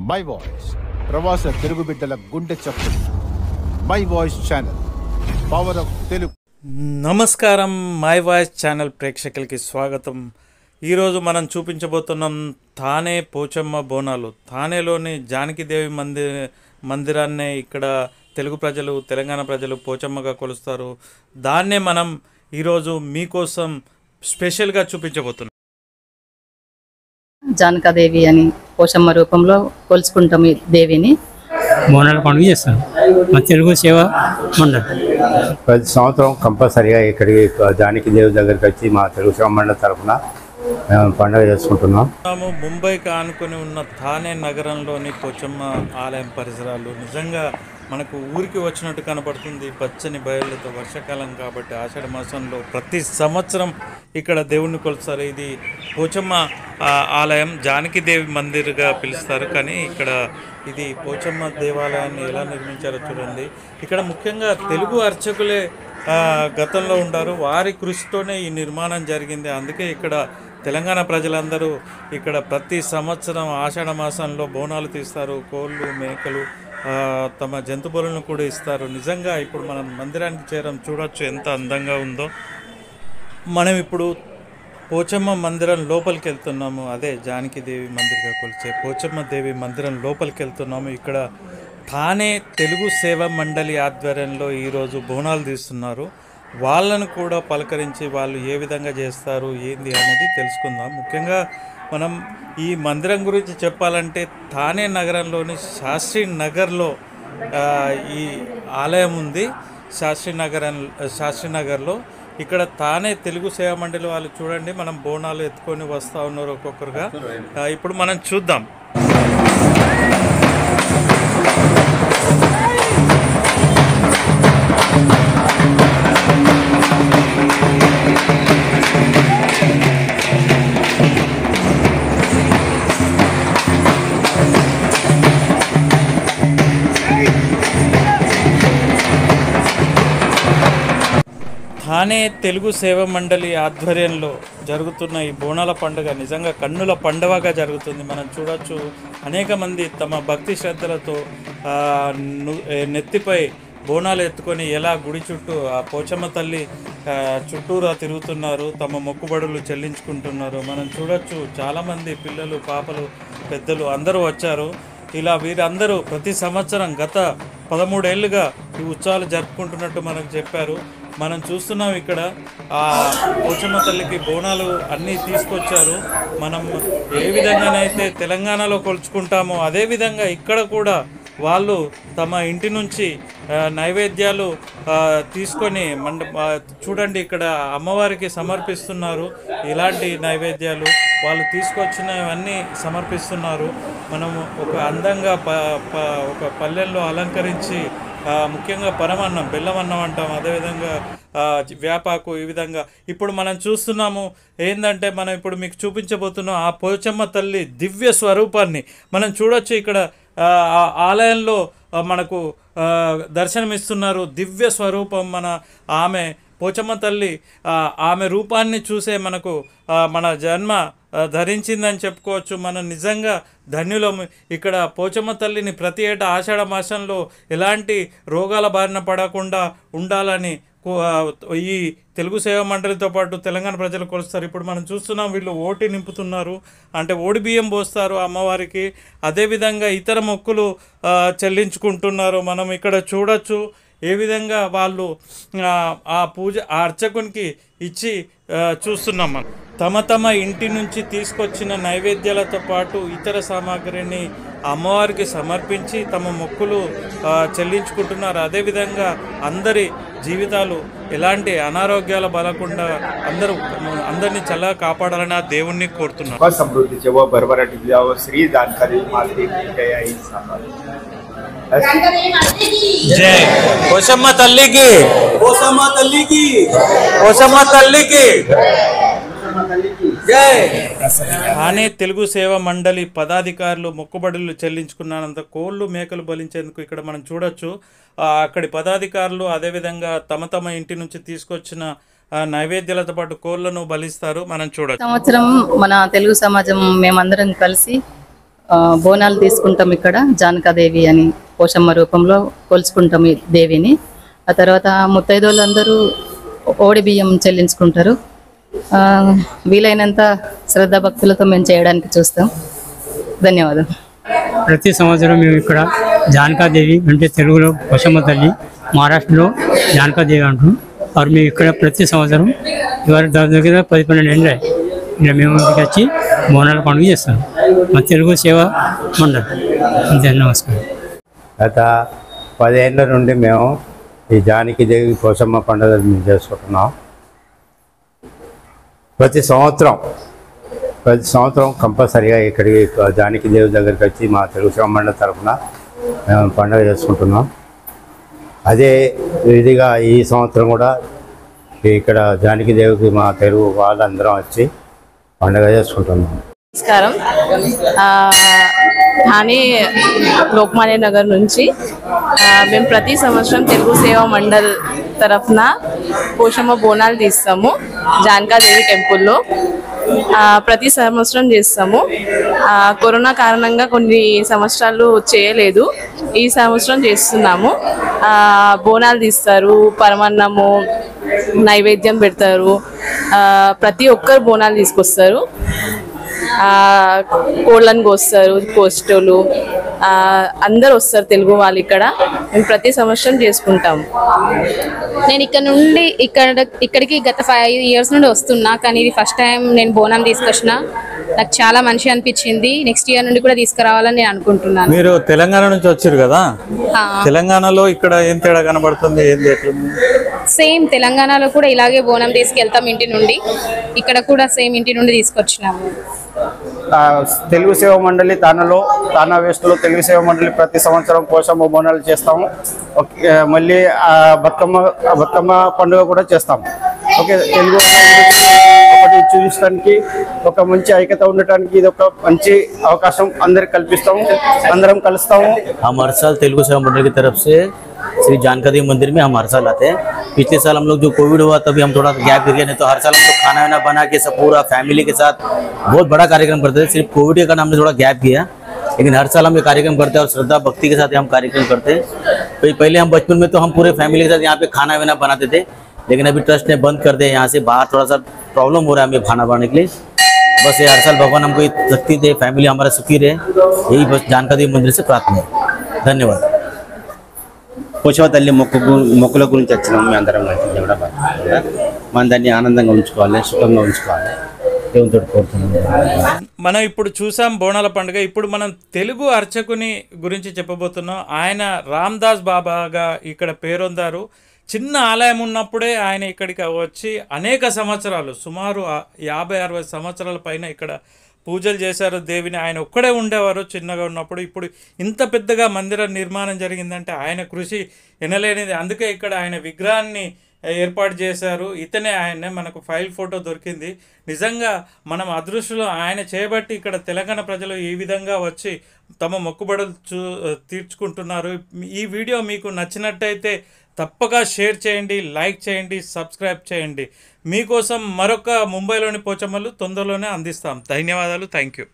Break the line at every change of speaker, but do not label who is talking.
My voice ప్రవాస తెలుగు బిడ్డల గుండె చప్పుడు. My voice channel, power of Telugu.
నమస్కారం, మై వాయిస్ ఛానల్ ప్రేక్షకులకి స్వాగతం. ఈరోజు మనం చూపించబోతున్నాం థానే పోచమ్మ బోనాలు. థానేలోని జానకిదేవి మందిరాన్నే ఇక్కడ తెలుగు ప్రజలు, తెలంగాణ ప్రజలు పోచమ్మగా కొలుస్తారు. దాన్నే మనం ఈరోజు మీకోసం స్పెషల్గా చూపించబోతున్నాం.
జానకాదేవి అని పోషమ్మ రూపంలో కొలుచుకుంటాం ఈ దేవిని.
బోనాల పండుగ చేస్తాం మా తెలుగు సేవ మండలి.
ప్రతి సంవత్సరం కంపల్సరీగా ఇక్కడికి జానకి దేవి దగ్గరికి వచ్చి మా తెలుగు సేవ మండలి తరఫున పండుగ చేసుకుంటున్నాం.
ముంబైకి ఆనుకొని ఉన్న థానే నగరంలోని పోచమ్మ ఆలయం పరిసరాలు నిజంగా మనకు ఊరికి వచ్చినట్టు కనపడుతుంది. పచ్చని బయళ్ళతో, వర్షాకాలం కాబట్టి ఆషాఢ మాసంలో ప్రతి సంవత్సరం ఇక్కడ దేవుణ్ణి కొలుస్తారు. ఇది పోచమ్మ ఆలయం, జానకిదేవి మందిర్గా పిలుస్తారు. కానీ ఇక్కడ ఇది పోచమ్మ దేవాలయాన్ని ఎలా నిర్మించారో చూడండి. ఇక్కడ ముఖ్యంగా తెలుగు అర్చకులే గతంలో ఉంటారు. వారి కృషితోనే ఈ నిర్మాణం జరిగింది. అందుకే ఇక్కడ తెలంగాణ ప్రజలందరూ ఇక్కడ ప్రతి సంవత్సరం ఆషాఢ మాసంలో బోనాలు తీస్తారు. కోళ్ళు, మేకలు, తమ జంతువులను కూడా ఇస్తారు. నిజంగా ఇప్పుడు మనం మందిరానికి చేరాం, చూడొచ్చు ఎంత అందంగా ఉందో. మనం ఇప్పుడు పోచమ్మ మందిరం లోపలికి వెళ్తున్నాము. అదే జానకిదేవి మందిర్గా కొలిచే పోచమ్మ దేవి మందిరం లోపలికి వెళ్తున్నాము. ఇక్కడ థానే తెలుగు సేవా మండలి ఆధ్వర్యంలో ఈరోజు బోనాలు తీస్తున్నారు. వాళ్ళను కూడా పలకరించి వాళ్ళు ఏ విధంగా చేస్తారు, ఏంది అనేది తెలుసుకుందాం. ముఖ్యంగా మనం ఈ మందిరం గురించి చెప్పాలంటే థానే నగరంలోని శాస్త్రీ నగర్లో ఈ ఆలయం ఉంది. శాస్త్రీ నగర్లో ఇక్కడ థానే తెలుగు సేవా మండలి వాళ్ళు చూడండి, మనం బోనాలు ఎత్తుకొని వస్తూ ఉన్నారు ఒక్కొక్కరుగా. ఇప్పుడు మనం చూద్దాం. థానే తెలుగు సేవా మండలి ఆధ్వర్యంలో జరుగుతున్న ఈ బోనాల పండుగ నిజంగా కన్నుల పండుగగా జరుగుతుంది. మనం చూడొచ్చు, అనేక మంది తమ భక్తి శ్రద్ధలతో నెత్తిపై బోనాలు ఎత్తుకొని ఎలా గుడి చుట్టూ ఆ పోచమ్మ తల్లి చుట్టూరా తిరుగుతున్నారు, తమ మొక్కుబడులు చెల్లించుకుంటున్నారు. మనం చూడొచ్చు, చాలామంది పిల్లలు, పాపలు, పెద్దలు అందరూ వచ్చారు. ఇలా వీరందరూ ప్రతి సంవత్సరం గత 13 ఏళ్ళుగా ఈ ఉత్సవాలు జరుపుకుంటున్నట్టు మనకు చెప్పారు. మనం చూస్తున్నాం ఇక్కడ ఆ పోచమ్మ తల్లికి బోనాలు అన్నీ తీసుకొచ్చారు. మనం ఏ విధంగానైతే తెలంగాణలో కొలుచుకుంటామో అదేవిధంగా ఇక్కడ కూడా వాళ్ళు తమ ఇంటి నుంచి నైవేద్యాలు తీసుకొని చూడండి ఇక్కడ అమ్మవారికి సమర్పిస్తున్నారు. ఇలాంటి నైవేద్యాలు వాళ్ళు తీసుకొచ్చినవన్నీ సమర్పిస్తున్నారు. మనము ఒక అందంగా ఒక పల్లెల్లో అలంకరించి ముఖ్యంగా పరమన్నం, బెల్లమన్నం అంటాం, అదేవిధంగా వేపాకు, ఈ విధంగా ఇప్పుడు మనం చూస్తున్నాము. ఏంటంటే మనం ఇప్పుడు మీకు చూపించబోతున్నాం ఆ పోచమ్మ తల్లి దివ్య స్వరూపాన్ని మనం చూడొచ్చు. ఇక్కడ ఆలయంలో మనకు దర్శనమిస్తున్నారు దివ్య స్వరూపం. ఆమె పోచమ్మ తల్లి ఆమె రూపాన్ని చూసే మనకు మన జన్మ ధరించిందని చెప్పుకోవచ్చు. మనం నిజంగా ధన్యులం. ఇక్కడ పోచమ్మ తల్లిని ప్రతి ఏటా ఆషాఢ మాసంలో ఎలాంటి రోగాల బారిన పడకుండా ఉండాలని ఈ తెలుగు సేవా మండలితో పాటు తెలంగాణ ప్రజలు కొలుస్తారు. ఇప్పుడు మనం చూస్తున్నాం, వీళ్ళు ఓటి నింపుతున్నారు, అంటే ఓడి బియ్యం పోస్తారు అమ్మవారికి. అదేవిధంగా ఇతర మొక్కులు చెల్లించుకుంటున్నారు. మనం ఇక్కడ చూడొచ్చు ఏ విధంగా వాళ్ళు ఆ పూజ ఆ అర్చకునికి ఇచ్చి చూస్తున్నాం. మనం తమ ఇంటి నుంచి తీసుకొచ్చిన నైవేద్యాలతో పాటు ఇతర సామాగ్రిని అమ్మవారికి సమర్పించి తమ మొక్కులు చెల్లించుకుంటున్నారు. అదేవిధంగా అందరి జీవితాలు ఎలాంటి అనారోగ్యాల బలకుండా అందరినీ చల్లగా కాపాడాలని ఆ దేవుణ్ణి కోరుతున్నారు.
సమృద్ధి చెవో బర్బరటి శ్రీ జానకాదేవి మాతృ
జై పోచమ్మ తల్లికి, పోచమ్మ తల్లికి, పోచమ్మ తల్లికి జై. థానే తెలుగు సేవా మండలి పదాధికారులు మొక్కుబడులు చెల్లించుకున్నంత కోళ్ళు, మేకలు బలించేందుకు ఇక్కడ మనం చూడొచ్చు. అక్కడి పదాధికారులు అదేవిధంగా తమ ఇంటి నుంచి తీసుకొచ్చిన నైవేద్యాలతో పాటు కోళ్లను బలిస్తారు. మనం చూడొచ్చు.
సంవత్సరం మన తెలుగు సమాజం మేమందరం కలిసి బోనాలు తీసుకుంటాం. ఇక్కడ జానకాదేవి అని పోషమ్మ రూపంలో కొలుచుకుంటాం ఈ దేవిని. ఆ తర్వాత ముత్తైదువులందరూ ఓడి బియ్యం చెల్లించుకుంటారు. వీలైనంత శ్రద్ధాభక్తులతో మేము చేయడానికి చూస్తాం. ధన్యవాదాలు.
ప్రతి సంవత్సరం మేము ఇక్కడ జానకాదేవి అంటే తెలుగులో పోషమ్మ తల్లి, మహారాష్ట్రలో జానకాదేవి అంటాం. వారు మేము ఇక్కడ ప్రతి సంవత్సరం ఇవాళ దగ్గర 10-12 ఏళ్ళు ఇలా మేము ఇంటికి వచ్చి బోనాల పండుగ చేస్తాం. మా తెలుగు సేవా మండలి. అంతే, నమస్కారం.
గత 10 ఏళ్ళ నుండి మేము ఈ జానకీదేవి పోషమ్మ పండుగ మేము చేసుకుంటున్నాం. ప్రతి సంవత్సరం కంపల్సరిగా ఇక్కడికి జానకీదేవి దగ్గరికి వచ్చి మా తెలుగు సేవా మండలి తరఫున మేము పండుగ చేసుకుంటున్నాం. అదే విధిగా ఈ సంవత్సరం కూడా ఇక్కడ జానకీదేవికి మా తెలుగు వాళ్ళందరం వచ్చి పండుగ చేసుకుంటున్నాం.
నమస్కారం. థానే లోకమాన్య నగర్ నుంచి మేము ప్రతి సంవత్సరం తెలుగు సేవా మండల్ తరఫున పోషమ్మ బోనాలు తీస్తాము జానకాదేవి టెంపుల్లో. ప్రతి సంవత్సరం చేస్తాము. కరోనా కారణంగా కొన్ని సంవత్సరాలు చేయలేదు, ఈ సంవత్సరం చేస్తున్నాము. బోనాలు తీస్తారు, పరమాన్నము నైవేద్యం పెడతారు. ప్రతి ఒక్కరు బోనాలు తీసుకొస్తారు, కోళ్ళను కోస్తారు, కోస్టోలు అందరు వస్తారు తెలుగు వాళ్ళు. ఇక్కడ మేము ప్రతి సంవత్సరం చేసుకుంటాము.
నేను ఇక్కడికి గత 5 years నుండి వస్తున్నా, కానీ ఇది ఫస్ట్ టైం నేను బోనం తీసుకొచ్చిన. నాకు చాలా మంచిగా అనిపించింది. నెక్స్ట్ ఇయర్ నుండి కూడా తీసుకురావాలని నేను అనుకుంటున్నాను.
మీరు తెలంగాణ నుంచి వచ్చారు కదా, తెలంగాణలో ఇక్కడ ఏం తేడా కనబడుతుంది? ఏంది ఎట్లుంది?
సేమ్ తెలంగాణలో కూడా ఇలాగే బోనం తీసుకెళ్తాం ఇంటి నుండి, ఇక్కడ కూడా సేమ్ ఇంటి నుండి తీసుకొచ్చినాము.
తెలుగు సేవా మండలి తానా వేస్ట్లో తెలుగు సేవా మండలి ప్రతి సంవత్సరం పోషమ్మ బోనాలు చేస్తాము. మళ్ళీ బతుకమ్మ పండుగ కూడా చేస్తాము. ఓకే, తెలుగు ఒకటి చూపించడానికి, ఒక మంచి ఐక్యత ఉండటానికి ఇది ఒక మంచి అవకాశం అందరికి కల్పిస్తాము. అందరం కలుస్తాము.
हम हर साल तेलुगु सेवा मंडल की तरफ से श्री जानकादेवी मंदिर में हम हर साल आते हैं. पिछले साल हम लोग जो कोविड हुआ तभी हम थोड़ा गैप कर गए, नहीं तो हर साल हम तो खाना वाना बना के सब पूरा फैमिली के साथ बहुत बड़ा कार्यक्रम करते थे. सिर्फ कोविड के कारण हमने थोड़ा गैप किया, लेकिन हर साल हम ये कार्यक्रम करते हैं और श्रद्धा भक्ति के साथ हम कार्यक्रम करते हैं. पहले हम बचपन में तो हम पूरे फैमिली के साथ यहाँ पे खाना वाना बनाते थे, लेकिन अभी ट्रस्ट ने बंद कर दिया. यहाँ से बाहर थोड़ा सा प्रॉब्लम हो रहा है हमें खाना बनाने के लिए. बस ये हर साल भगवान हमको शक्ति दे, फैमिली हमारा सुखी रहे, यही बस जानकादेवी मंदिर से प्रार्थना है. धन्यवाद.
పోషమ్మ తల్లి మొక్కుల గురించి వచ్చినాము. మేము అందరం కలిసి కూడా మన దాన్ని ఆనందంగా ఉంచుకోవాలి, సుఖంగా ఉంచుకోవాలి, దేవునితో కోరుతున్నాం.
మనం ఇప్పుడు చూసాం బోనాల పండుగ. ఇప్పుడు మనం తెలుగు అర్చకుని గురించి చెప్పబోతున్నాం. ఆయన రామ్దాస్ బాబాగా ఇక్కడ పేరొందారు. చిన్న ఆలయం ఉన్నప్పుడే ఆయన ఇక్కడికి వచ్చి అనేక సంవత్సరాలు, సుమారు 50-60 సంవత్సరాల పైన ఇక్కడ పూజలు చేశారు దేవిని. ఆయన ఒక్కడే ఉండేవారు చిన్నగా ఉన్నప్పుడు. ఇప్పుడు ఇంత పెద్దగా మందిర నిర్మాణం జరిగిందంటే ఆయన కృషి ఎనలేనిది. అందుకే ఇక్కడ ఆయన విగ్రహాన్ని ఏర్పాటు చేశారు. ఆయనే మనకు ఫైల్ ఫోటో దొరికింది. నిజంగా మనం అదృష్టంలో ఆయన చేయబట్టి ఇక్కడ తెలంగాణ ప్రజలు ఈ విధంగా వచ్చి తమ మొక్కుబడులు తీర్చుకుంటున్నారు. ఈ వీడియో మీకు నచ్చినట్టయితే తప్పక షేర్ చేయండి, లైక్ చేయండి, సబ్స్క్రైబ్ చేయండి. మీకోసం మరొక ముంబైలోని పోచమ్మలు తొందరలోనే అందిస్తాం. ధన్యవాదాలు. Thank you.